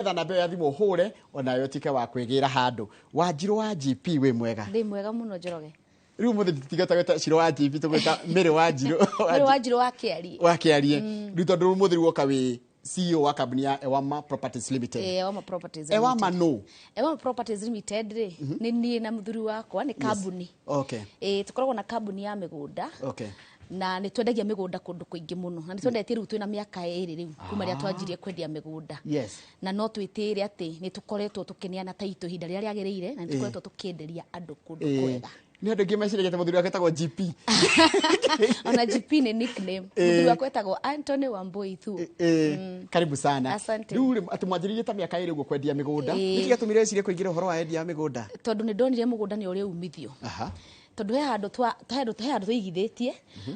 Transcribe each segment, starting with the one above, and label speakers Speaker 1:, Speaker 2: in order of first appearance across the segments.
Speaker 1: nĩgetha namba ya thimũ hũre onayo tike wa kwĩgĩra handũ. Wanjirũ wa GP wĩ mwega?
Speaker 2: Ndĩ mwega mũno Njoroge.
Speaker 1: Rĩu mũthĩ tũtigata Shiro wa GP tũgwĩta Mĩrĩ Wanjirũ.
Speaker 2: Mĩrĩ Wanjirũ wa Kĩarie.
Speaker 1: Wa Kĩarie. Rĩu tondũ mũthĩ woka wĩ CEO wa kambuni ya Ewama Properties Limited.
Speaker 2: Ewama Properties Limited.
Speaker 1: Ewama no.
Speaker 2: Ewama Properties Limited rĩ nĩ niĩ na mũthuri wakwa nĩ kambuni.
Speaker 1: Okay.
Speaker 2: Tũkoragwo na kambuni ya mĩgũnda.
Speaker 1: Okay.
Speaker 2: Na nĩ twendagia mĩgũnda kũndũ kũingĩ mũno. Na nĩ twendetie rĩu twĩna mĩaka 2 rĩu kuma rĩrĩa twanjirie kwendia mĩgũnda.
Speaker 1: Yes.
Speaker 2: Na no twĩtĩre atĩ nĩ tũkoretwo tũkĩneana taitũ ihinda rĩrĩa rĩagĩrĩire na nĩ tũkoretwo tũkĩenderia andũ kũndũ kwega.
Speaker 1: Nĩ andũ aingĩ meciragia mũthuri wake etagwo GP.
Speaker 2: Ona GP nĩ nickname. Mũthuri wake etagwo Anthony Wambui tu.
Speaker 1: Karibu sana.
Speaker 2: Asante.
Speaker 1: Rĩu atĩ mwanjĩrĩirie ta mĩaka 2 ũguo kwendia mĩgũnda. Nĩkĩ gĩatũmire ecirie kũingĩra ũhoro wa endia mĩgũnda?
Speaker 2: Tondũ nĩ ndonire mũgũnda nĩ ũrĩ umithio. Tondũ he handũ tũigithĩtie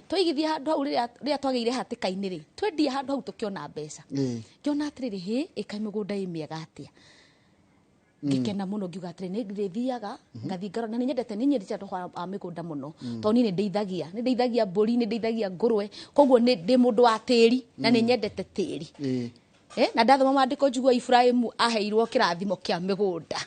Speaker 2: tũigithie handũ hau rĩrĩa twagĩire hatĩka-inĩ rĩ twendie handũ hau tũkĩona mbeca. Ngĩona atĩrĩrĩ ĩka mĩgũnda ĩ mĩega atĩa. Ngĩkena mũno ngiuga atĩrĩ nĩ ndĩthiaga ngathi ngaro na nĩ nyendete andũ a mĩgũnda mũno tondũ niĩ nĩ ndeithagia mbũri nĩ ndeithagia ngũrwe koguo ndĩ mũndũ wa tĩri na nĩ nyendete tĩri. Na ndathoma maandĩko njigua Ibrahimu aheirwo kĩrathimo kĩa mĩgũnda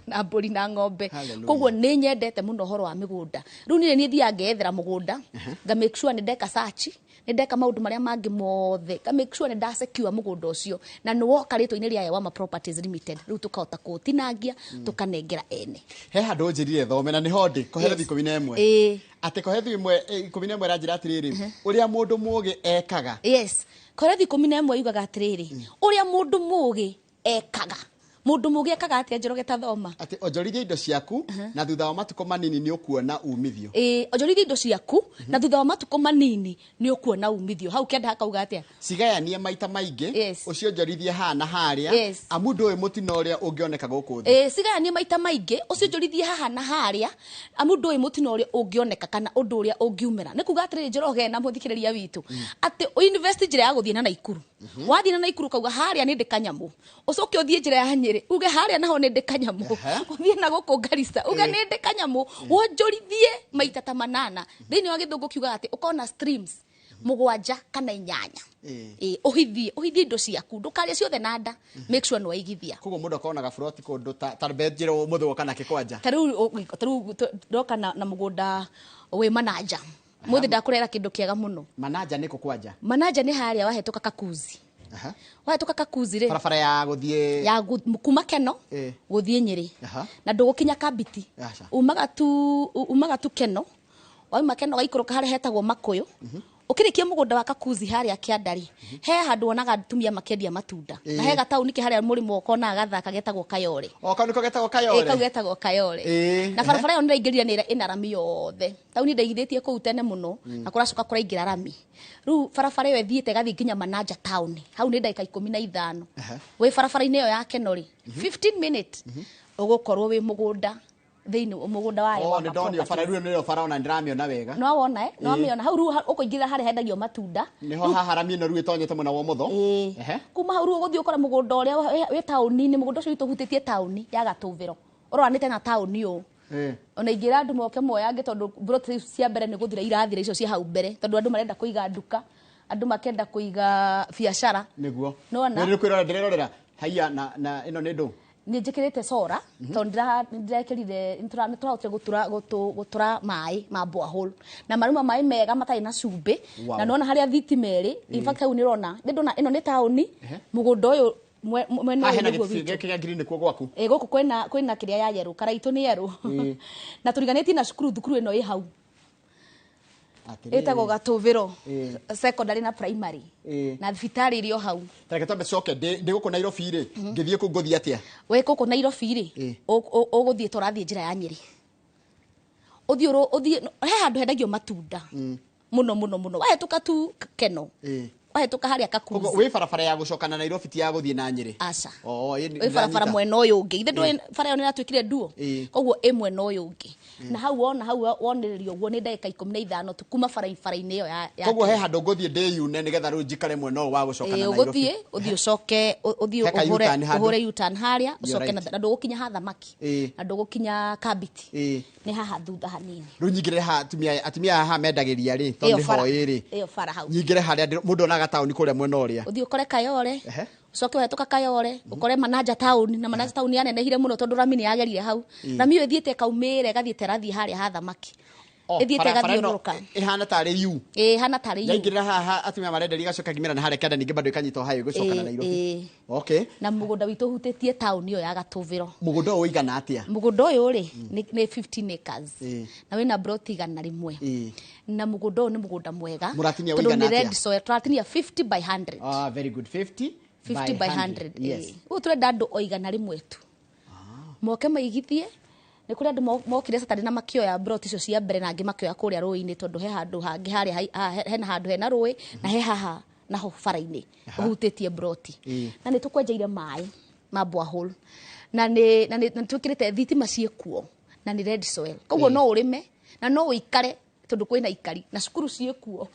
Speaker 2: na mbũri na ng'ombe koguo nĩ nyendete mũno ũhoro wa mĩgũnda. Rĩu niĩ thiaga ngethera mũgũnda nga make sure nĩ ndeka search nĩ ndeka maũndũ marĩa mangĩ mothe nga make sure nĩ ndasecure mũgũnda ũcio na nĩ woka rĩtwa-inĩ rĩa Ewama Properties Limited rĩu tũkahota kũũtinangia tũkanengera ene. He
Speaker 1: handũ njĩrire thome na nĩho ndĩ Koherethi 11 atĩ Koherethi 11 ranjĩra atĩrĩrĩ ũrĩa mũndũ mũũgĩ ekaga.
Speaker 2: Yes, Koherethi 11 yugaga atĩrĩrĩ ũrĩa mũndũ mũũgĩ ekaga. Mũndũ mũũgĩ ekaga atĩa Njoroge ta thoma?
Speaker 1: Atĩ onjorithia indo ciaku na thutha wa matukũ manini nĩ ũkuona umithio.
Speaker 2: Onjorithia indo ciaku na thutha wa matukũ manini nĩ ũkuona umithio. Hau kenda hakauga atĩa?
Speaker 1: Cigayanie maita maingĩ ũcio onjorithie haha na harĩa amu ndũĩ mũtino ũrĩa ũngĩoneka gũkũ thĩ.
Speaker 2: Cigayanie maita maingĩ ũcio onjorithie haha na harĩa amu ndũĩ mũtino ũrĩa ũngĩoneka kana ũndũ ũrĩa ũngiumĩra. Nĩ kuga atĩrĩrĩ Njoroge na mũthikĩrĩria witũ atĩ invest njĩra ya gũthiĩ na Naikuru. Wathiĩ na Naikuru kauga harĩa nĩ ndĩkanyamũ ũcoke ũthiĩ njĩra ya Nyĩrĩ uge harĩa naho nĩ ndĩkanyamũ ũthiĩ na gũkũ Garissa uge nĩ ndĩkanyamũ wonjorithie maita ta 8 thĩinĩ wa Gĩthũngũ kiuga atĩ ũkona streams 7 kana 8 ũhithie indo ciaku ndũkarĩa ciothe na nda make sure nĩ waigithia.
Speaker 1: Koguo mũndũ akonaga buroti kũndũ ta Benjero mũthũa kana Kĩkwanja.
Speaker 2: Tarĩu ndoka na mũgũnda wĩ Mananja mũthĩ ndakũrera kĩndũ kĩega mũno.
Speaker 1: Mananja nĩ Kũkwanja? Mananja
Speaker 2: nĩ harĩa wahetũka Kakuzi. Wahetoka Kakuzi rĩ
Speaker 1: barabara ya gũthiĩ
Speaker 2: ya kuma Keno gũthiĩ Nyĩrĩ na ndũgũkinya Kabiti umaga tu Keno wauma Keno gaikũrũka harĩa hetagwo Makũyũ ukirikia mũgũnda wa Kakuzi harĩa Kĩandari he handũ wonaga atumia makĩendia matunda na he gataũni ke harĩa mũrĩmo ũkona gathaka getagwo Kayore.
Speaker 1: Kau nĩko getagwo Kayore?
Speaker 2: Kau getagwo Kayore na barabara ĩyo nĩraingĩrire ĩna rami yothe taũni ndaigithĩtie kũu tene mũno na kũracoka kũraingĩra rami. Rĩu barabara ĩyo ĩthiĩte gathiĩ nginya Mananja town hau nĩ ndagĩka 15 wĩ barabara-inĩ ĩyo ya Keno rĩ 15 minutes ũgũkorwo wĩ mũgũnda thĩinĩ mũgũnda wa Ewama.
Speaker 1: Nĩ ndonio bara rĩu nĩyo bara ona ndĩramĩona wega.
Speaker 2: No wona no amĩona hau rĩu ũkũingĩra harĩa hendagio matunda.
Speaker 1: Nĩho haha rami ĩno rĩu ĩtonyete mwena wa ũmotho.
Speaker 2: Kuma hau rĩu ũgũthiĩ ũkora mũgũnda ũrĩa wĩ taũni-inĩ mũgũnda ũcio witũ ũhutĩtie taũni ya Gatũvĩro ũroranĩte na taũni ũũ. Ona ingĩra andũ moke moyange tondũ broti cia mbere nĩ gũthira irathira icio cia hau mbere tondũ andũ marenda kũiga nduka andũ makenda kũiga biacara.
Speaker 1: Nĩguo nĩ kwĩrora ndĩrerorera haiya na ĩno nĩ ndũ
Speaker 2: nĩ njĩkĩrĩte sora tondũ ndĩrekĩrire nĩtũrahotire gũtũra maĩ ma borehole na maruma maĩ mega matarĩ na cumbĩ na nona harĩa thitima ĩrĩ in fact hau nĩrona ndona ĩno nĩ taũni mũgũnda ũyũ mwena ũyũ nĩguo witũ
Speaker 1: kĩrĩa green nĩkuo gwaku
Speaker 2: gũkũ kwĩna kĩrĩa ya yerũ karaitũ nĩ yerũ na tũriganĩtie na thukuru ĩno ĩ hau ĩtagwo Gatũvĩro secondary na primary na thibitarĩ ĩrĩ o hau.
Speaker 1: Reke twambe coke ndĩ gũkũ Nairobi rĩ ngĩthiĩ kũ ngũthiĩ atĩa?
Speaker 2: We gũkũ Nairobi rĩ ũgũthiĩ tũrathiĩ njĩra ya Nyĩrĩ ũthiĩ he handũ hendagio matunda mũno wahetũka tu Keno wahetũka harĩa Kakuzi.
Speaker 1: Koguo wĩ barabara ya gũcoka na Nairobi ti ya gũthiĩ na Nyĩrĩ?
Speaker 2: Aca wĩ barabara mwena ũyũ ũngĩ ithe ndũĩ bara ĩyo nĩratwĩkire nduo koguo ĩ mwena ũyũ ũngĩ na hau wonĩrĩrio ũguo nĩ ndagĩka 15 tu kuma bara-inĩ ĩyo ya
Speaker 1: koguo he handũ ngũthiĩ ndĩyune nĩgetha rĩu njikare mwena ũyũ wa gũcoka na Nairobi
Speaker 2: ũthiĩ ũcoke ũhũre U-turn harĩa ũcoke na ndũgũkinya ha Thamaki na ndũgũkinya Kabiti nĩ haha thutha hanini.
Speaker 1: Rĩu nyingĩre ha atumia haha mendagĩria rĩ tondũ nĩho ĩrĩ
Speaker 2: ĩyo bara hau
Speaker 1: nyingĩre harĩa mũndũ onaga gataoni kuria mwena uria
Speaker 2: uthii ukore Kayole ucoke uhetoka Kayole ukore Manaja town na Manaja town yanenehire muno tondu Rami ni yagerire hau Rami ithiete kaumire gathie rathie haria ha thamaki ithiete gathiuruka
Speaker 1: ihana tari yu
Speaker 2: hana tari yu
Speaker 1: yaingirira haha atumia marenderia gacoka ngimera na haria kenda ningi bado ikanyita hayo gucoka na Nairobi okay
Speaker 2: na mugunda witu hutĩtie town iyo ya Gatũvĩro
Speaker 1: mugunda uyu igana atia
Speaker 2: mugunda uyu ri ni 15 acres na wina broti igana rimwe na mugunda uyu ni mugunda mwega
Speaker 1: muratinia igana atia
Speaker 2: red soil turatinia 50 by 100
Speaker 1: very good 50
Speaker 2: by 100 yes turenda andu o igana rimwe tu moke maigithie ni kuri andu mokire Saturday na makioya brot icio cia mbere na angi makioya kuria rũĩ-inĩ tondu he handu hangi haria hena handu hena rũĩ na he haha na ho bara-inĩ hutĩtie broti na nĩ tũkwenjeire maĩ ma borehole na nĩ twĩkĩrĩte thitima ciĩkuo na nĩ red soil koguo no ũrĩme na no ũikare tondu kwĩna ikari na cukuru ciĩkuo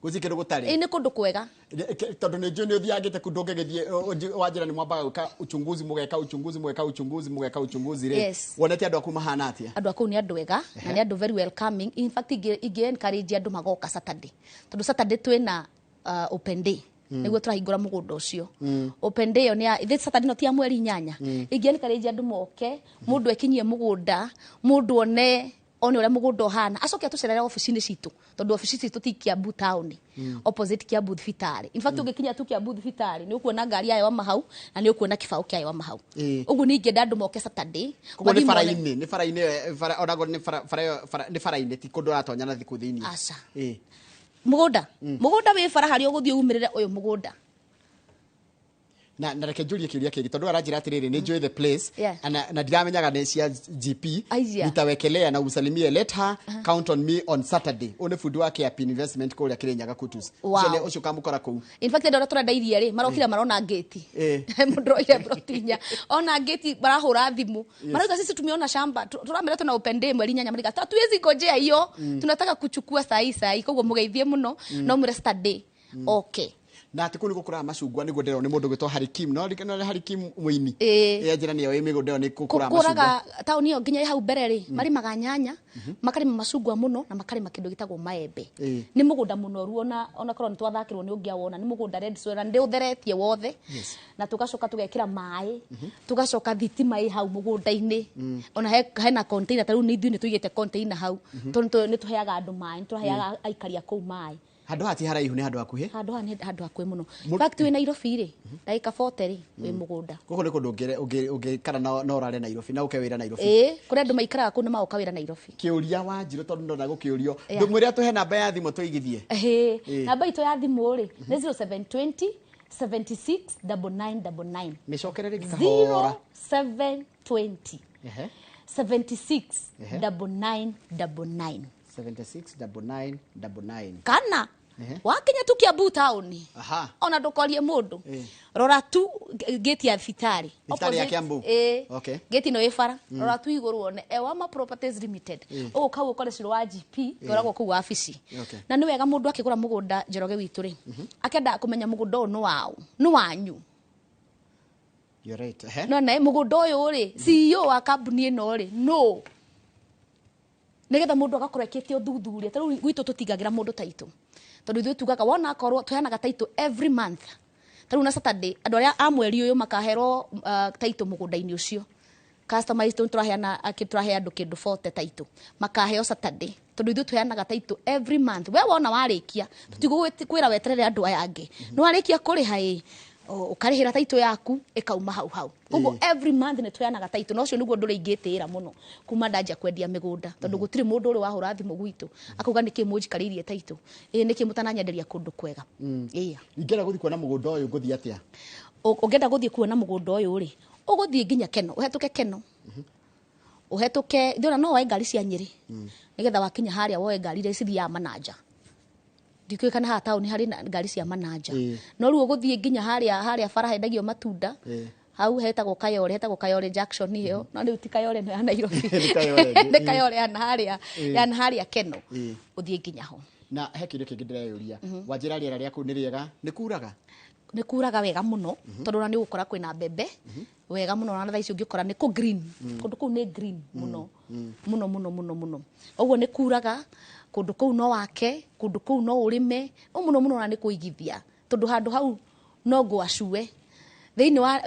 Speaker 1: gucikiru gutari
Speaker 2: ni kundu kwega
Speaker 1: tondu ni njui ni uthiangite kundu ngegithie wanjira ni mwambaga guka uchunguzi mugeka uchunguzi ri wonete andu aku mahana atia
Speaker 2: andu aku ni andu ega na ni andu very welcoming in fact ige encourage andu magoka Saturday tondu Saturday twina open day niguo turahingura mugunda ucio open day ni this Saturday no tia mweri 8 ige encourage andu moke mundu ekinyie mugunda mundu one uria mugunda uhana acoke atucerere ofici-ini citu tondu ofici citu ti Kiambu town opposite Kiambu thibitari in fact ungikinya tu Kiambu thibitari ni ukuona ngari yayo wa mahau na ni ukuona kibao kyayo wa mahau ugu ni ingenda andu moke Saturday
Speaker 1: ni fara-ini onago ni fara-ini ti kundu ratonya na thiku thiini
Speaker 2: aca mugunda wi fara hari uguthie umirire uyu mugunda
Speaker 1: na reke njurie kiuria kingi tondu aranjira atiriri ni njui the place na ndiramenyaga ni cia GP nitawekelea na usalimie let her count on me on Saturday one fundi wake ya investment kuria Kirinyaga Kutus cene ucio kamukora ku in fact ndora turenda iria ri marokira marona gate mundu ile protinya ona gate barahura thimu marauga sisi tumeona shamba turamera tuna open day mweri 8 marika tuwezi ngojea hiyo tunataka kuchukua sai koguo mugeithie muno no mwere Saturday okay na ati kuni gukura macungwa niguo ndero ni mundu gwitwo Harikim no Harikim muini njira ni yo imigunda ni gukura macungwa kuraga
Speaker 2: town iyo nginya hau mbere ri mari maganyanya makarima macungwa muno na makarima kindu gitagwo maembe ni mugunda munoru ona korwo ni twathakirwo ni ungia wona ni mugunda red soil ndi utheretie wothe na tugacoka tugekira mai tugacoka thitima i hau mugunda-ini ona hena container taru ni ithuĩ ni tuigite container hau tondu ni tuheaga andu mai tuheaga aikaria kuu mai
Speaker 1: handu hati haraihu ni handu hakuhi
Speaker 2: handu hakuhi muno fact we Nairobi ri ndaika 40 ri we mugunda
Speaker 1: guko ni kundu ungikara na urare Nairobi na ukewira Nairobi
Speaker 2: kuri andu maikaraga ku ni mauka wira Nairobi
Speaker 1: kiuria wa njiro tondu ndona gukiurio ndumwire atuhe namba ya thimu tuigithie
Speaker 2: namba itu ya thimu ri ni 0720 76 9999
Speaker 1: micokerere gikahora
Speaker 2: 0720 76 9999
Speaker 1: 769999
Speaker 2: kana wakinya tu Kiambu town ona ndukorie mundu rora tu gate ya thibitari
Speaker 1: ya Kiambu okay
Speaker 2: gate no ifara rora tu iguru one Ewama Properties Limited ukau ukore ciro wa GP yoragwo ku wabici na ni wega mundu akigura mugunda Njoroge witu ri akenda kumenya mugunda no wao no wanyu
Speaker 1: you're right
Speaker 2: no na mugunda uyu ri CEO wa company ino ri no nigetha mundu agakorwo ekete uthuthuria taru gwitu tutigagira mundu taito tondu ithu tugaga wona akorwo tuhana taito every month taru na Saturday andu aria amweri uyu makahero taito mugunda-ini ucio customers turaheana akiturahe andu kindu 40 taito makaheo Saturday tondu ithu tuhana taito every month we wona warikia tutigwira weterere andu aya angi no warikia kuriha ukarihira taito yaku ikauma hau koguo every month ni tuyanaga taito no cio niguo nduriingitira muno kuma ndajia kwendia migunda tondu gutiri mundu uri wahura thimu gwitu akuga niki munjikaririe taito niki mutananyenderia kundu kwega
Speaker 1: ingera guthi kuona mugunda uyu nguthi atia
Speaker 2: ungenda guthi kuona mugunda uyu ri uguthi nginya Keno uhetuke Keno uhetuke ndiona no wae ngari cia Nyeri nigetha wakinya haria woe ngari iria cithia Manaja ndikwe kana ha town hari ngari cia Manaja no ru uguthie nginya haria bara hendagio matunda hau hetagwo Kayole junction hiyo no ni utikayole no ya Nairobi ni Kayole yana haria Keno uthie nginya ho
Speaker 1: na hekirio kingi ndireyuria wanjira riera riaku ni riega
Speaker 2: ni kuraga wega muno tondu ni gukora kwina mbembe wega muno na thaa ici ungikora ni ku green kundu ku ni green muno muno oguo ni kuraga kundu kuu no wake kundu kuu no urime muno muno na ni kuigithia tondu handu hau no gwacue thiini wa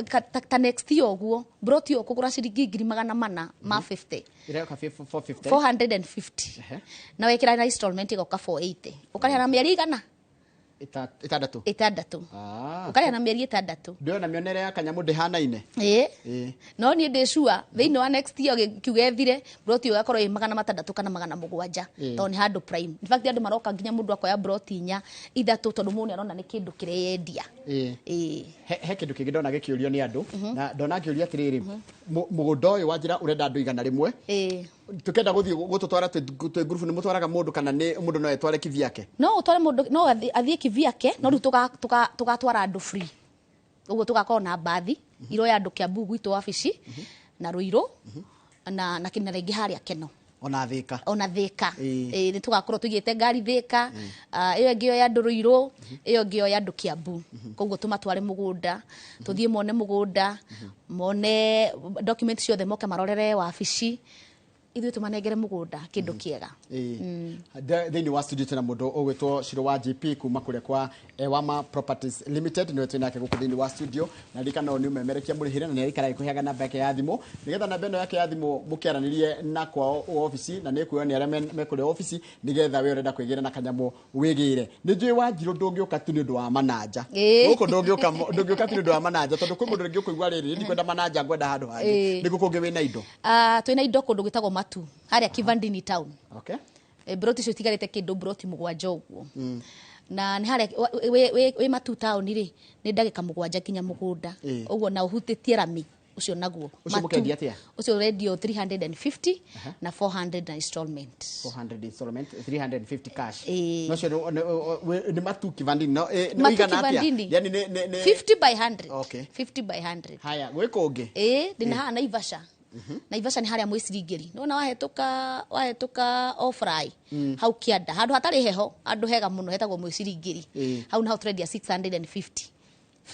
Speaker 2: ta next year oguo broti yo kugura ciringi 400 ma 50
Speaker 1: ireka 450
Speaker 2: 450 na wekira na installment igoka 480 ukariha na mieri igana itandatu ukariha na mieri itandatu
Speaker 1: ndio na mionere ya kanyamu ndihanaine
Speaker 2: no ni ndicua thiini wa next year kiugethire broti yo gakorwo 600 kana 700 to ni handu prime in fact andu maroka nginya mundu akoya broti nya ithatu tondu muni arona ni kindu kireyendia
Speaker 1: he kindu kingi ndona gikiurio ni andu na ndona kiuria atiriri mugundo uyu wanjira urenda andu igana rimwe tukenda guthii gututwara twe group ni mutwaraga mundu kana ni mundu no etware kivyake
Speaker 2: no utware mundu no athie kivyake no tugatwara andu free uguo tugakorwo na bathi iroya andu Kiambu gwitu wabici na Ruiru na kinara ingi haria Keno
Speaker 1: ona Thika
Speaker 2: ni tugakorwo tugite ngari Thika iyo ngio ya andu Ruiru iyo ngio ya andu Kiambu koguo tumatware mugunda tuthie mone mugunda mone document ciothe moke marorere wabici ithuĩ tumanengere mugunda kindu kiega
Speaker 1: thiini wa studio tena mundu ugwitwo Shiro wa GP kuma kure kwa Wama Properties Limited niwe twinake guku thiini wa studio na rikana ni umemerekia murihire na nirikara ikuheaga namba yake ya thimu nigetha namba ino yake ya thimu mukiaranirie na kwa office na ni kuyo ni arĩa mekure office nigetha we urenda kwigira na kanyamu wigire ni njui wa Njiro ndungiuka tu ni undu wa mananja guku ndungiuka tu ni undu wa mananja tondu kwi mundu ringi kuigwa riri ni kwenda mananja ngwenda handu hangi ni gukungi wina indo
Speaker 2: twina indo kundu gitagwo Matu haria Kivandini town
Speaker 1: okay
Speaker 2: broti cio tigarite kindu broti mugwanja uguo na ni haria we Matu town ri ni ndagika mugwanja kinya mugunda uguo na uhutitie rami ucio naguo
Speaker 1: mukendia atia
Speaker 2: ucio radio 350 na 400 na installment
Speaker 1: 350 cash no cio ni Matu Kivandini no igana atia yani ni
Speaker 2: 50 by 100
Speaker 1: okay
Speaker 2: 50 by 100
Speaker 1: haya gwikungi
Speaker 2: ndina hana Naivasha Naivasha ni haria mwicirigeri nona wahituka offline hau kianda handu hatari heho andu hega muno hetagwo mwicirigeri hau naho trade ya 650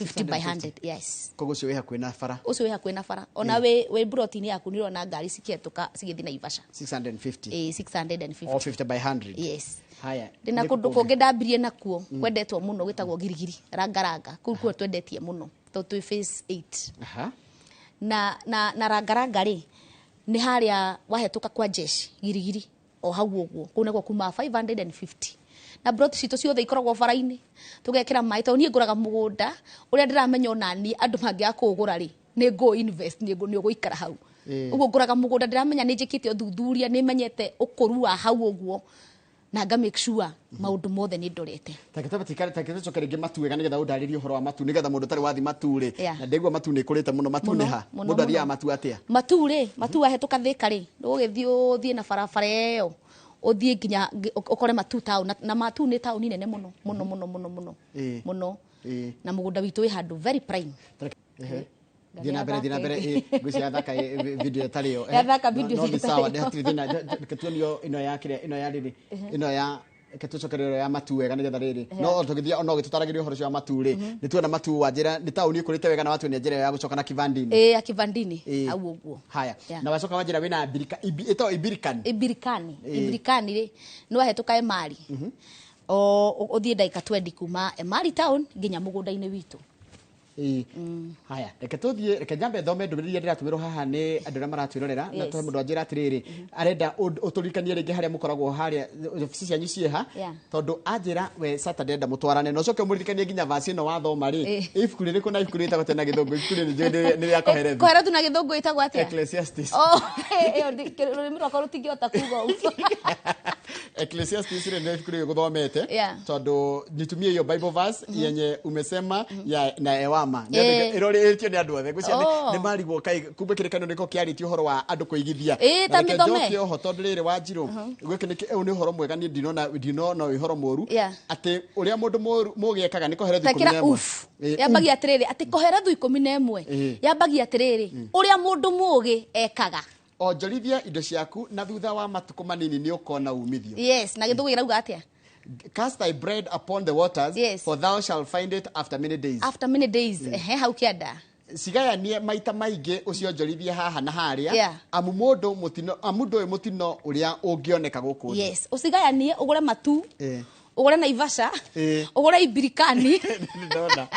Speaker 2: 50 by 100 yes
Speaker 1: kogo cio weha kwina fara
Speaker 2: ucio weha kwina fara ona we broti ni yaku nirona ngari cikietuka cigithi Naivasha
Speaker 1: 650
Speaker 2: 650
Speaker 1: or 50 by 100
Speaker 2: yes
Speaker 1: haya
Speaker 2: ndina kundu kungi ndambirie nakuo kwendetwo muno gitagwo Girigiri rangaranga kuo twendetie muno to twi phase 8 na rangaranga ri ni haria wahetuka kwa jeshi Girigiri o hau uguo kunegwo kuma 550 na broti cito ciothe ikoragwo faraini tugekira mai to nie nguraga mugunda uria ndiramenya onani andu mangia kugura ri ni go invest ni go ikara hau uguo nguraga mugunda ndiramenya ni njikite othuthuria ni menyete ukuru wa hau uguo na nga make sure maundu mothe ni ndorete
Speaker 1: takita cokerege Matu wega nigetha undaririe uhoro wa Matu nigetha mundu tari wathi Matu ri na ndegwa Matu ni kurite muno Matu ni ha mundu athia Matu atia Matu
Speaker 2: ahetuka Thika ri ndugithie na barabara iyo uthie nginya ukore Matu town na Matu ni town nene muno na mugunda witu wi handu very prime
Speaker 1: dina bere gucia thaka video tario
Speaker 2: thaka video
Speaker 1: no sawa dina ketunio ino ya kire ino ya riri ino ya ketucokerero ya Matu wega nigetha riri no tugithia ono gitutaragirio horo cia Matu ri ni tuona Matu wanjira ni tauni ikurite wega na watu ni njira ya gucoka na Kivandini
Speaker 2: a Kivandini au uguo
Speaker 1: haya na wacoka wanjira wina birika ito ibirikani ri no ahetuka Emali uthie ndaika 20 kuma Emali town nginya mugunda-ini witu haya reke tuthie reke njambe thome ndumiriria ndiratumirwo haha ni andu aria maratwirorera na to mundu anjira atiriri arenda uturikanie ringi haria mukoragwo haria ofisi cianyu cieha tondu anjira we Saturday nda mutwarane no coke muririkanie nginya vasi no wathoma ri ibuku ririku na ibuku ritagwo tena githungu ibuku ni ria koherethi
Speaker 2: koherethi na githungu itagwo atia
Speaker 1: Ecclesiastes
Speaker 2: rurimi rwakwa rutingihota kuga uguo
Speaker 1: Ecclesiastes ri ni ibuku guthomete tondu nitumie hiyo Bible verse yenye umesema na Ewama iroritio ni andu othe gucia ni marigwo kai kumbe kirikano niko kiaritio horo wa andu kuigithia
Speaker 2: na
Speaker 1: njoke oho tondu riri wa Njiro gwiki ni horo mwega ni ndinona uhoro moru ati uria mundu mugiekaga niko herethu 11
Speaker 2: yambagia atiriri ati koherethu 11 yambagia atiriri uria mundu mugi ekaga
Speaker 1: onjorithia indo ciaku na thutha wa matuko manini ni ukona umithio
Speaker 2: yes na githugu irauga atia
Speaker 1: cast thy bread upon the waters for thou shall find it after many days
Speaker 2: how kiada
Speaker 1: cigayanie maita maingĩ ũcionjorithie haha na harĩa amu mũndũ mũtino ũrĩa ũngĩoneka gũkũ thĩ.
Speaker 2: Yes, ũcigayanie ũgũre matu ũgũre Naivasha ũgũre Ibirikani
Speaker 1: ndona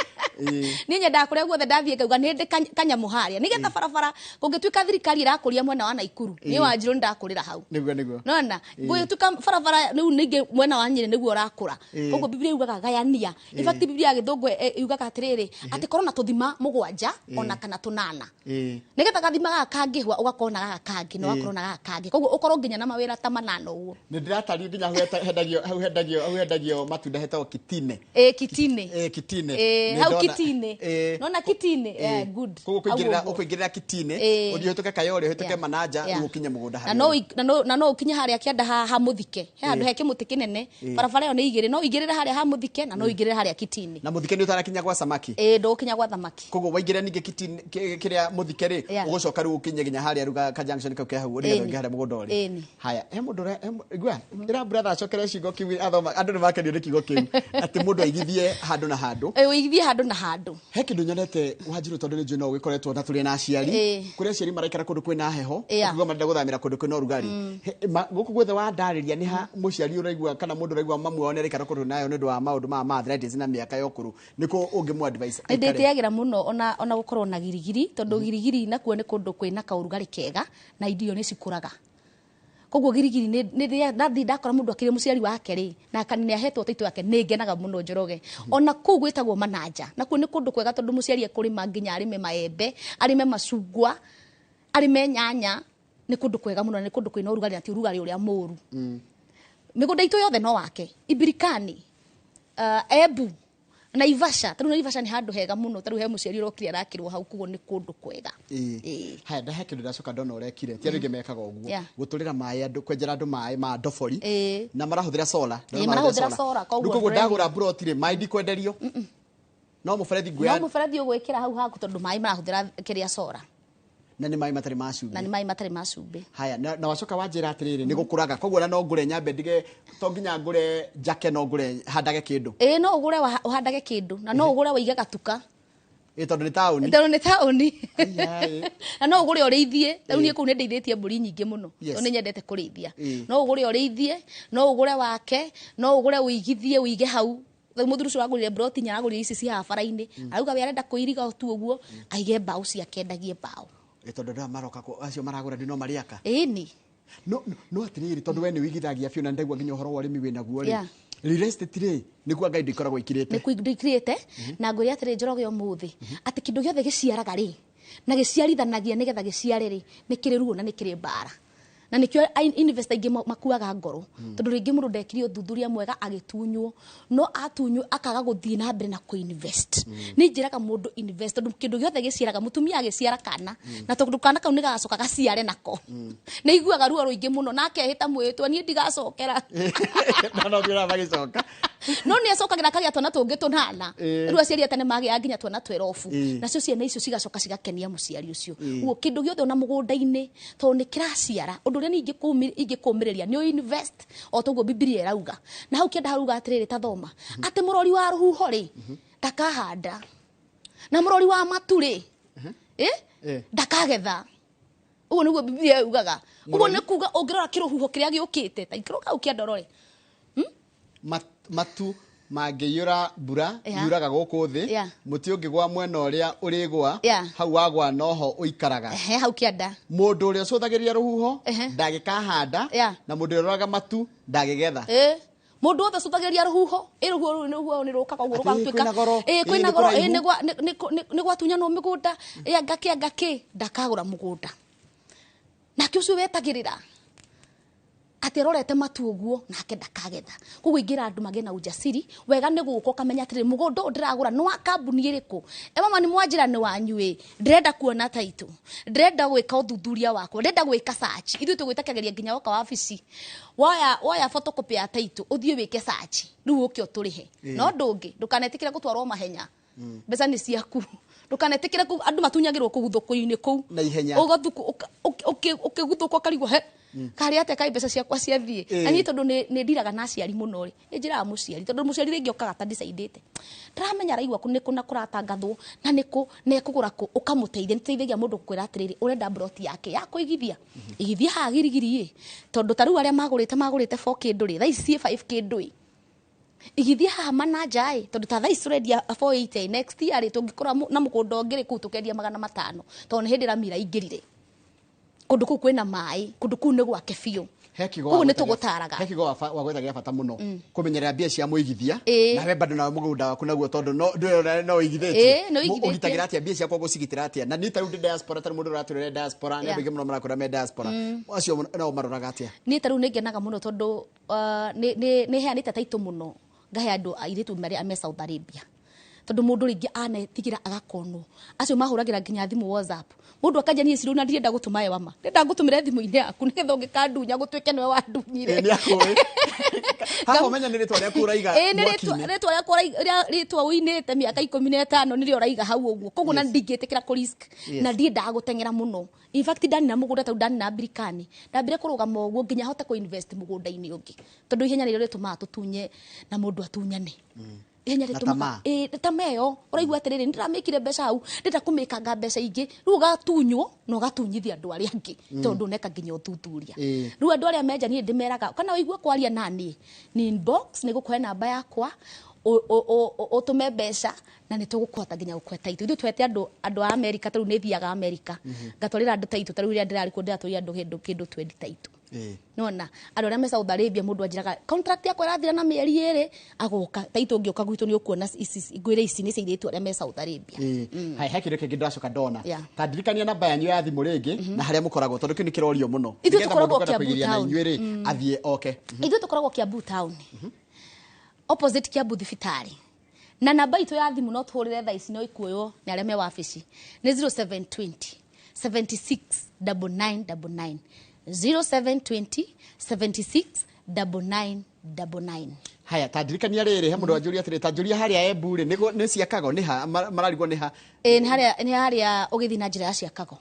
Speaker 2: niĩ nyendaga kũrĩa guothe ndathiĩ ngauga nĩ ndĩ kanyamũ harĩa nĩgetha barabara kũngĩtuĩka thirikari ĩrakũria mwena wa Naikuru niĩ Wanjirũ ndakũrĩra hau
Speaker 1: nĩguo
Speaker 2: nona gũgĩtuĩka barabara rĩu ningĩ mwena wa Nyĩrĩ nĩguo ũrakũra koguo Biblia yugaga gayania in fact Biblia ya Gĩthũngũ yugaga atĩrĩrĩ atĩ korwo na tũthima 7 ona kana 8 nĩgetha gathima gaka kangĩhwa ũgakorwo na gaka kangĩ na ũgakorwo na gaka kangĩ koguo ũkorwo nginya na mawĩra ta 8 ũguo
Speaker 1: nĩndĩratario nginya hendagio matunda hetagwo kitine
Speaker 2: kitine hau kitine nona kitine good
Speaker 1: ũkũingĩrĩra kitine ũthiũtũke Kayole ũhĩtũke Mananja ũkinye mũgũnda harĩa
Speaker 2: na no ũkinye harĩa kĩanda ha Mũthike he handũ he kĩmũtĩ kĩnene barabara ĩyo nĩ igĩrĩ no igĩrĩre harĩa ha Mũthike na no igĩrĩre harĩa kitine
Speaker 1: na Mũthike nĩ ũtarakinya gwa Samaki
Speaker 2: ndũkinya gwa Thamaki
Speaker 1: koguo waingĩra ningĩ kitine kĩrĩa Mũthike rĩ ũgũcoka rĩu ũkinye nginya harĩa ruga ka junction kau kĩa hau ũrĩa ũngĩ harĩa mũgũnda ũrĩ haya he mũndũ igua ĩra brother acokere ciugo kĩu athoma andũ nĩ makenio nĩ kiugo kĩu atĩ mũndũ aigithie handũ na handũ
Speaker 2: ũigithie handũ na handũ
Speaker 1: he kĩndũ nyonete Wanjirũ tondũ nĩ njũĩ no ũgĩkoretwo na tũrĩ na aciari kũrĩa aciari maraikara kũndũ kwĩna heho ũkauga marenda gũthamĩra kũndũ kwĩna ũrugarĩ gũkũ gwothe wandarĩria nĩ ha mũciari ũraigua kana mũndũ ũraigua mamu wao nĩ araikara kũndũ nayo nĩ ũndũ wa maũndũ ma arthritis na mĩaka ya ũkũrũ nĩkũ ũngĩmũ advice
Speaker 2: ndĩtĩagĩra mũno ona gũkorwo na girigiri tondũ girigiri nakuo nĩ kũndũ kwĩna kaũrugarĩ kega na irio nĩ cikũraga koguo girigiri nĩ ndathi ndakora mũndũ akĩrĩ mũciari wake rĩ na nĩ ahetwo ũteithio wake nĩ ngenaga mũno Njoroge ona kũu gwĩtagwo Mananja nakuo nĩ kũndũ kwega tondũ mũciari ekũrĩma nginya arĩme maembe arĩme macungwa arĩme nyanya nĩ kũndũ kwega mũno nĩ kũndũ kwĩna ũrugarĩ ati ũrugarĩ ũrĩa mũru mĩgũnda itũ yothe no wake Ibirikani Embu Naivasha tondũ Naivasha nĩ handũ hega mũno tondũ he mũciari ũrokire arakĩrwo hau koguo nĩ kũndũ kwega
Speaker 1: haya ndahe kĩndũ ndacoka ndona ũrekire ti arĩngĩ mekaga ũguo gũtũrĩra maĩ andũ kwenjera andũ maĩ ma ndobori na marahũthĩra solar koguo ndagũra broti rĩ maĩ ndikwenderio no mũberethi ngũya
Speaker 2: no mũberethi ũgwĩkĩra hau haku tondũ maĩ marahũthĩra kĩrĩa solar
Speaker 1: na nĩ maĩ matarĩ macumbĩ
Speaker 2: na nĩ maĩ matarĩ macumbĩ
Speaker 1: haya na wacoka wanjĩra atĩrĩrĩ nĩ gũkũraga koguo na no ngũre nyambe ndige to nginya ngũre njake no ngũre handage kĩndũ
Speaker 2: no ũgũre ũhandage kĩndũ na no ũgũre waige gatuka
Speaker 1: tondũ nĩ taũni
Speaker 2: na no ũgũre ũrĩithie rĩu niĩ kũu nĩ ndeithĩtie mbũri nyingĩ mũno no nĩ nyendete kũrĩithia no ũgũre ũrĩithie no ũgũre wake no ũgũre ũigithie ũige hau mũthuri ũcio wagũrire broti nyaragũrire ici cia bara-inĩ arauga we arenda kũiriga tu ũguo aige mbaũ ciake endagie mbaũ
Speaker 1: tondũ nda maroka acio maragũra ndino mariaka
Speaker 2: ĩni
Speaker 1: no atĩrĩrĩ tondũ we nĩ wĩigithagia biũ na ndaigua nginya ũhoro wa ũrĩmi wĩnaguo rĩ real estate rĩ nĩkuo Ngai ndĩkoragwo ikirĩte
Speaker 2: na ngũria atĩrĩ Njoroge ũmũthĩ atĩ kĩndũ gĩothe gĩciaraga rĩ na gĩciarithanagia nĩgetha gĩciare rĩ nĩ kĩrĩ ruo na nĩ kĩrĩ mbara na nikio investor ingi makuaga ngoro tondu ringi mundu ndekiri uthuthuria mwega agitunywo no atunywo akaga guthii na mbere na kuinvest ni njiraga mundu invest tondu kindu giothe giciaraga mutumia agiciara kana na tondu kana kau ni gacoka gaciare nako ni iguaga ruo ruingi muno nake hita mwitwa ni ndigacokera
Speaker 1: no ngira magicoka
Speaker 2: no ni acokagira kagia twana tungi tunana riu aciari atane magia nginya twana 12 nacio ciana icio cigacoka cigakenia muciari ucio uo kindu giothe ona mugunda-ini tondu ni kiraciara undu ria ningi kumireria ni invest o toguo Biblia irauga na hau kienda haruga atiriri ta thoma ati murori wa ruhuho ri ndakahanda na murori wa maturi ndakagetha uguo niguo Biblia yugaga uguo ni kuga ungirora kiruhuho kiria giukite ta ikiro kau kiandorore
Speaker 1: matu mangĩiyũra mbura yuraga gũkũ thĩ mũtĩ ũngĩgwa mwena ũrĩa ũrĩgwa hau wagwa noho ũikaraga
Speaker 2: hau kĩanda
Speaker 1: mũndũ ũrĩa ũcũthagĩria rũhuho ndagĩkahanda na mũndũ ũrĩa ũroraga matu ndagĩgetha
Speaker 2: mundu othe cutagĩria rũhuho rũhuho ni rũkaga ũguo rũgatuĩka kwĩna goro nĩ gwatunyanwo mĩgũnda ngakĩ ndakagũra mũgũnda nake ũcio wetagĩrĩra ati rorete matu uguo nake ndakagetha koguo ingira andu mage na ujasiri wega ni guko kamenya atiri mugondo ndiragura no akambuni iriku mama ni mwanjira ni wanyu ndirenda kuona taito ndirenda gwika uthuthuria wako ndirenda gwika search ithu tugwitakageria nginya woka wabici waya photocopy ya taito uthie wike search riu uke uturihe no ndungi ndukanetikire gutwarwo mahenya mbeca ni ciaku ndukanetikire ku andu matunyagirwo kuguthuku-ini kuu
Speaker 1: na ihenya
Speaker 2: ugathuku ukiguthuku karigwo he kari ate kai mbeca ciakwa ciathie na ni tondu ni ndiraga na aciari muno ri njiraga muciari tondu muciari ringi okaga ta ndicaindite ndaramenya raigua kuna kuratangathwo na niku nekugura ku ukamuteithia niteithagia mundu kwira atiriri urenda broti yake ya kuigithia igithia ha girigiri tondu taru aria magurite 4 kindu ri thaici 5 kindu igithia ha manaja tondu ta thaici redia 480 next year ri tungikora na mukunda ongiri ku tukendia 500 tondu hindi ramira ingirire kundu ku kwina mai kundu ku ni gwake biu
Speaker 1: hekigo ni tugutaraga hekigo wa gwethagia bata muno kumenyerera mbia cia muigithia na we bado na mugunda waku naguo tondu no igithĩtie ugitagira atia mbia ciakwa gucigitira atia na ni taru diaspora taru mundu raturire diaspora ne bige muno marakora me diaspora acio no maroraga atia
Speaker 2: ni taru ningenaga muno tondu ni heanite taitu muno ngahe andu airitu me South Arabia tondu mundu ringi anetigira agakonwo acio mahuragira nginya thimu WhatsApp mundu akanja ni ciru na ndirenda gutuma wama ndenda gutumire thimu-ini yaku nigetha ungikandunya gutwike niwe wandunyire
Speaker 1: ni akui haho menya ni ritwa ria kuraiga
Speaker 2: ritwa ria kuraiga ritwa uinite miaka 15 ni rio raiga hau uguo koguo na ndingitikira ku risk na ndienda gutengera muno in fact ndani na mugunda ta ndani na Birikani ndambire kurugama uguo nginya hote ku invest mugunda-ini ungi tondu ihenya ni rituma tutunye na mundu atunyane ihenya rituma tameyo uraigua atiriri ndiramikire mbeca hau ndenda kumikanga mbeca ingi riu gatunywo no gatunyithia andu aria angi tondu neka nginya uthuthuria riu andu aria menja ni ndimeraga kana waigua kwaria nani ni inbox ni gukwe namba yakwa utume mbeca na ni tugukwata nginya gukweta itu ithu twete andu a America taru ni thiaga America ngatwarira andu taitu taru iria ndirari ku ndiratwarira andu kindu 20 taitu nona andu aria me South Arabia mundu anjiraga contract yakwa irathira na mieri 2 agoka taitu ngioka gwitu ni ukuona igwire ici ni ciiritu aria me South Arabia
Speaker 1: hai hakire kingi ndacoka ndona ta ndirikania namba yanyu ya thimu ringi na haria mukoragwo tondu kini kirorio muno
Speaker 2: ithu tukoragwo Kiambu Town
Speaker 1: inyuiri athie
Speaker 2: ithu tukoragwo Kiambu Town opposite Kiambu thibitari na namba itu ya thimu no tuhurire thaa ici no ikuoyo ni aria me wabici ni 0720 76 9999 0720 76 9999
Speaker 1: haya tadirikania riri he mundu anjuria atiri tanjuria haria Embu ri ni ciakago ni ha mararigwo ni ha
Speaker 2: ni haria ugithi na njira ya ciakago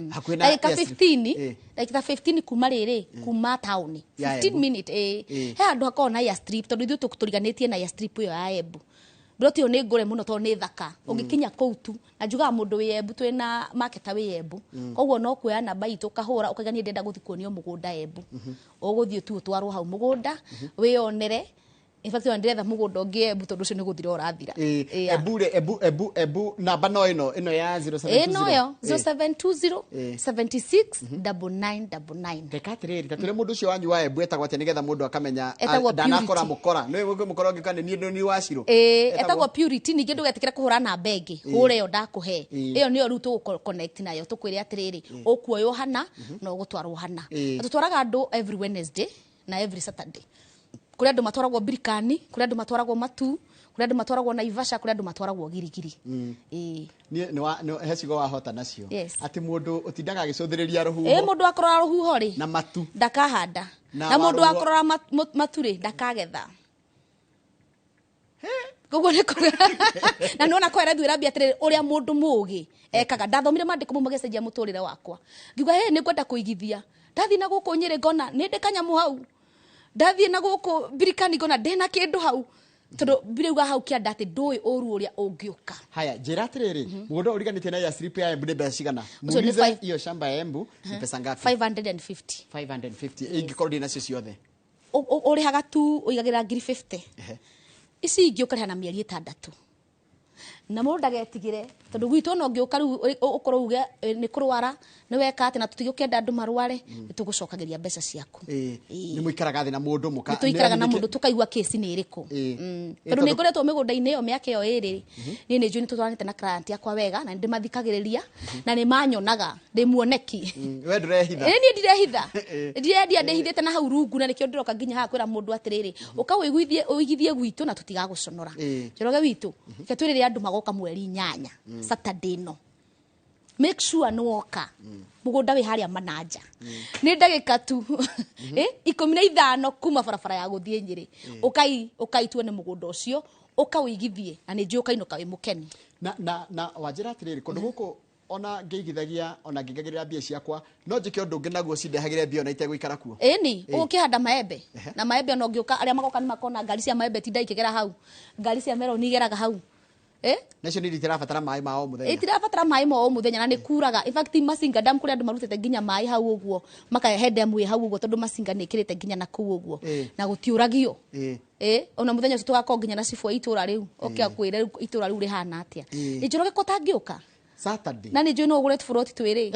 Speaker 1: hakuhi na
Speaker 2: like 15 like 15 kuma riri kuma town 15 minute he andu akona ya strip tondu ithu turiganitie na ya strip yo ya Embu broti ni ngure muno to ni thaka ungikinya koutu na njuga mundu wi Embu twina marketa wi Embu koguo no kuoya namba itu kahura ukagania ndenda guthikuonio mugunda Embu uguthie tu twarwo hau mugunda wionere in fact ndiretha mugunda ungi Embu tondu ucio ni guthira urathira
Speaker 1: Embu namba no ino ya 0720
Speaker 2: no yo 0720 76 9999
Speaker 1: tekatiriri tatule mundu ucio wanyu wa Embu etagwo atia nigetha mundu akamenya ndanakora mukora ni mukora ngikane ni waciro
Speaker 2: etagwo Purity ningi ndugetikira kuhura namba ingi hure yo ndakuhe iyo niyo riu tu connect nayo tukwire atiriri ukuoyo hana no gutwarwo hana tutwaraga andu every Wednesday na every Saturday kuri andu matwaragwo Birikani kuri andu matwaragwo Matu kuri andu matwaragwo Naivasha kuri andu matwaragwo Girigiri
Speaker 1: ni hecigo wahota nacio ati mundu utindaga agicuthiriria ruhuho
Speaker 2: mundu akorora ruhuho ri
Speaker 1: na matu
Speaker 2: ndakahanda na mundu akorora matu ri ndakagetha gogo ne kora na nona kwera ndwira bia atiriri uria mundu mugi ekaga ndathomire mandiko mu magecenjia muturire wakwa ngiuga ni kwenda kuigithia ndathi na guku Nyeri ngona ni ndikanyamu hau ndathie na guku Birikani ngona ndena kindu hau tondu birauga hau kianda ati ndui uru uria ungiuka
Speaker 1: haya njira atiriri mundu uriganitie na ya strip ya Embu mbeca cigana muulize iyo shamba ya Embu ni pesa ngapi
Speaker 2: 550
Speaker 1: ingikorwo ndina cio ciothe
Speaker 2: urihaga tu uigagira 50 ici ingiuka na mieri 6 na mundu ndagetigire tondu gwitu no ngiuka riu ukorwo uge ni kurwara ni weka ati na tutigukenda andu marware nitugucokagiria mbeca ciaku
Speaker 1: ni muikaraga thi na mundu muka
Speaker 2: tuikaraga na mundu tukaigua kesi ni iriku tondu ni ngoretwo migunda-ini iyo miaka iyo iri ni njui ni tutwaranite na client yakwa wega na ndimathikagiriria na ni manyonaga ndi muoneki
Speaker 1: we ndurehitha
Speaker 2: ni ndirehitha ndirendia ndehithite na hau rungu na nikio ndiroka nginya ha kwira mundu atiriri ukaiguithie gwitu na tutigaguconora njoroge witu ketwirire andu magoka mweri 8 Saturday no make sure no woka mugunda wi haria manaja ni ndagika tu 15 kuma barabara ya guthie Nyeri ukai tuone mugunda ucio ukawigithie na ni njuka ino kawe mukeni
Speaker 1: na wajira atiriri kundu guku ona ngeigithagia ona ngigagirira mbia ciakwa no njike undu ungi naguo cindehagire mbia ona itegwikara kuo
Speaker 2: ni ukihanda maembe na maembe ona ngiuka aria magoka ni makona ngari cia maembe tinda ikigera hau ngari cia mero ni igeraga hau
Speaker 1: nacio ni itirabatara mai ma o muthenya
Speaker 2: itirabatara mai ma o muthenya na ni kuraga in fact Masinga Dam kuria andu marutete nginya mai hau uguo makahe dam hau uguo tondu Masinga ni ikirite nginya na kuu uguo na gutiuragio ona muthenya ucio tugako nginya na cifu itura riu akwire itura riu rihana atia ijoroge kotangiuka
Speaker 1: Saturday
Speaker 2: na ni njui no ugure tuburoti twiri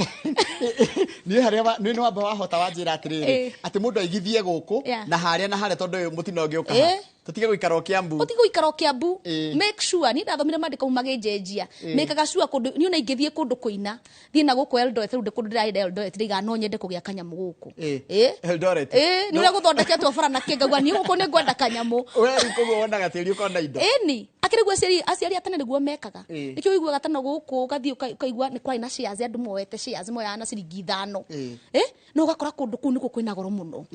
Speaker 1: ni haria ni no amba wahota wanjira atiriri ati mundu aigithie guku na haria na haria tondu mutino ngiuka tutige guikara Kiambu
Speaker 2: utige guikara Kiambu make sure ni ndathomire mandika umage njejia mekaga sure kundu ni ona ingithie kundu kuina thie na guku Eldoret runde kundu ndira Eldoret riga no nyende kugia kanyamu guku
Speaker 1: Eldoret
Speaker 2: ni ura guthondeketwo bara na kingagwa ni guku ni ngwenda kanyamu
Speaker 1: we rikugo wonaga tiri ukona indo
Speaker 2: ni akirigwa aciari atene niguo mekaga nikio wiguaga tano guku ugathie ukaigua ni kwa ina shares andu moete shares moya na ciringi 5 no gakora kundu kuu niko kwina goro muno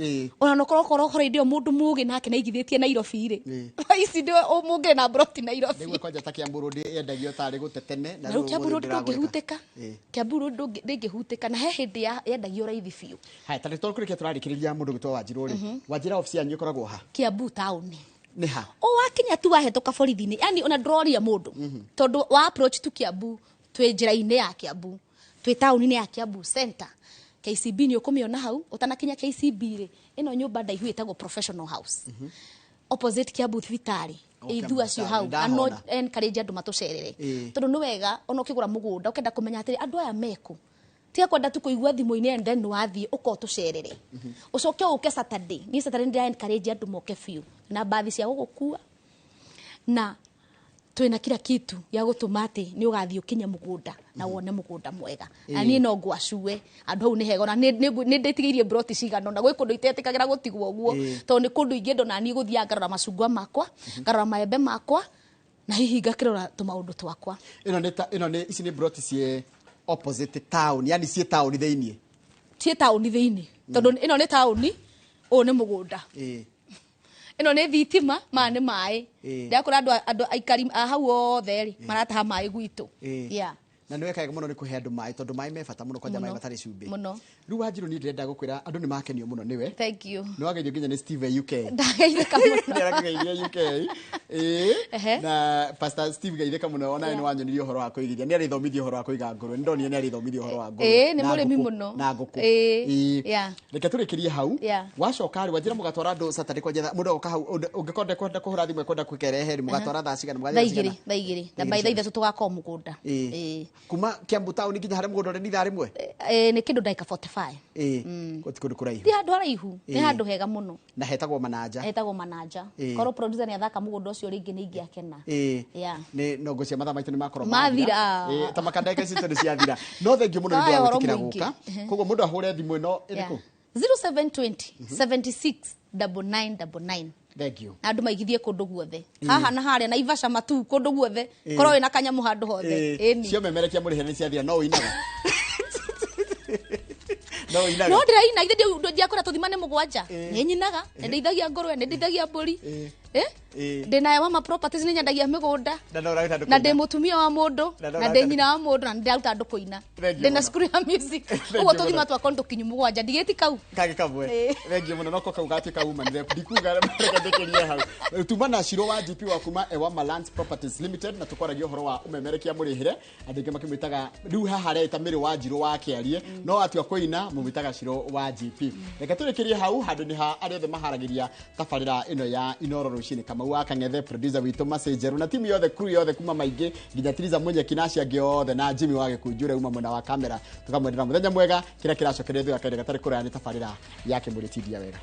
Speaker 2: ona no korokoro idio mundu mugi nake na igithietie Nairobi ri ici ndio mungi na broti Nairobi
Speaker 1: niguo kwanja ta Kiambu road yendagio tari gutetene
Speaker 2: na ru Kiambu road ndungihuteka Kiambu road ndungihuteka na he hindi yendagio raithi biu
Speaker 1: hai tari tokurikia turarikiriria mundu gitwa Wanjiru ri Wanjira office yanyu ikoragwo ha
Speaker 2: Kiambu town
Speaker 1: ni ha
Speaker 2: wakinya tu wahetoka borithi-ini yani ona droria mundu tondu wa approach tu Kiambu twi njira-ini ya Kiambu twi town-ini ya Kiambu center KCB ni ukumiona hau utanakinya KCB ri ino nyumba ndaihu itagwo professional house opposite Kiambu thibitari ithu acio hau ano encourage andu matucerere tondu ni wega ona ukigura mugunda ukenda kumenya atiri andu aya meku tia kwenda tu kuigua thimu-ini and then wathie uko tucerere ucoke uke Saturday ni Saturday ndia encourage andu moke fiu na baadhi cia gugukua na twina kila kitu ya gutuma ati ni ugathie ukinya mugunda na wone mugunda mwega na ni no ngwacue andu hau ni hego na ni nditigirie broti cigano na gwi kundu itetikagira gutigwo guo tondu ni kundu ingi ndo na ni guthia ngarora macungwa makwa ngarora maembe makwa na hihi ngakirora tumaundu twakwa
Speaker 1: ino ni ici ni broti cie opposite town yani cie town theini
Speaker 2: cie town theini tondu ino ni town o ni mugunda ino ni thitima ma ni mai ndakora andu aikari hau othe ri marataha mai gwitu
Speaker 1: na nä wekaga må no nä kå he andå maä tondå maä me bata må no kwanja maä matarä cumbä rä u Wanjiru nä ndärenda gå kwä ra andå nä makenio må no nä we nä wageithio nginya nä Steve UK nä UK na Pastor Steve geithä ka må no ona nä wanyonirie å horo wa kå igithia nä arä thomithia å horo wa kå iga ngå rå nä ndonire nä arä thomithia å horo wa ngå
Speaker 2: nä må rä mi må no
Speaker 1: na ngå kå reke tå rä kä rie hau wacoka rä Wanjira må gatwara andå Saturday kwenja må ndå oka hau å ngä kwenda kå hå ra thimå kwenda kwä kereheri må gatwara thaa cigana
Speaker 2: thaa igä na mbaitha ithatå tå gakorwo må gå nda
Speaker 1: kuma Kiambu town nginya haria mugunda uri ni thaa rimwe
Speaker 2: ni kindu ndagika 45
Speaker 1: goti kundu kuraihu
Speaker 2: ti handu haraihu ni handu hega muno
Speaker 1: na hetagwo mananja koro
Speaker 2: producer ni athaka mugunda ucio ringi ni ingi akena
Speaker 1: ni nongo cia mathaa maitu ni makorwo
Speaker 2: mathira
Speaker 1: tamakandaka citu ni ciathira no thengio muno ni ndawikira guka koguo mundu ahure thimu ino iriku
Speaker 2: 0720 76 9999
Speaker 1: thank you
Speaker 2: andu maigithie kundu guothe haha na haria na Ivasha matu kundu guothe korwo ina kanyamu handu hothe
Speaker 1: cio memerekia muri hene ciathira no inaga
Speaker 2: no ndira ina ithe ndia kora tuthimane mugwanja ni nyinaga ndeithagia ngurwe ndeithagia mburi ndina mama properties ni nyendagia migunda na ndi mutumia wa mundu na ndi nyina wa mundu na ndiraruta andu kuina ndina school ya music ugo tuthima twakwa ndukinyu mugwanja ndigiti kau
Speaker 1: kage kabwe thengi muno noko kau gatuika umanire ndikuga reka ndekerie hau tuma na Shiro wa GP wa kuma Ewa Malance Properties Limited na tukwaragia horo wa umemerekia murihire andingi makimwitaga riu haha reta miri Wanjiru wa kiarie no atua kuina mumwitaga Shiro wa GP reka turekerie hau handu ni ha ari othe maharagiria tabarira ino ya Inoro rucini kama wa Kangethe producer witu Masenjeru na timu yothe crew yothe kuma maingi nginya Tiriza mwenye kinashia giothe na Jimmy wage kunjure uma mwena wa kamera tukamwendera muthenya mwega kira kiracokererio gakere gatari kurani tabarira yake muri tidia wega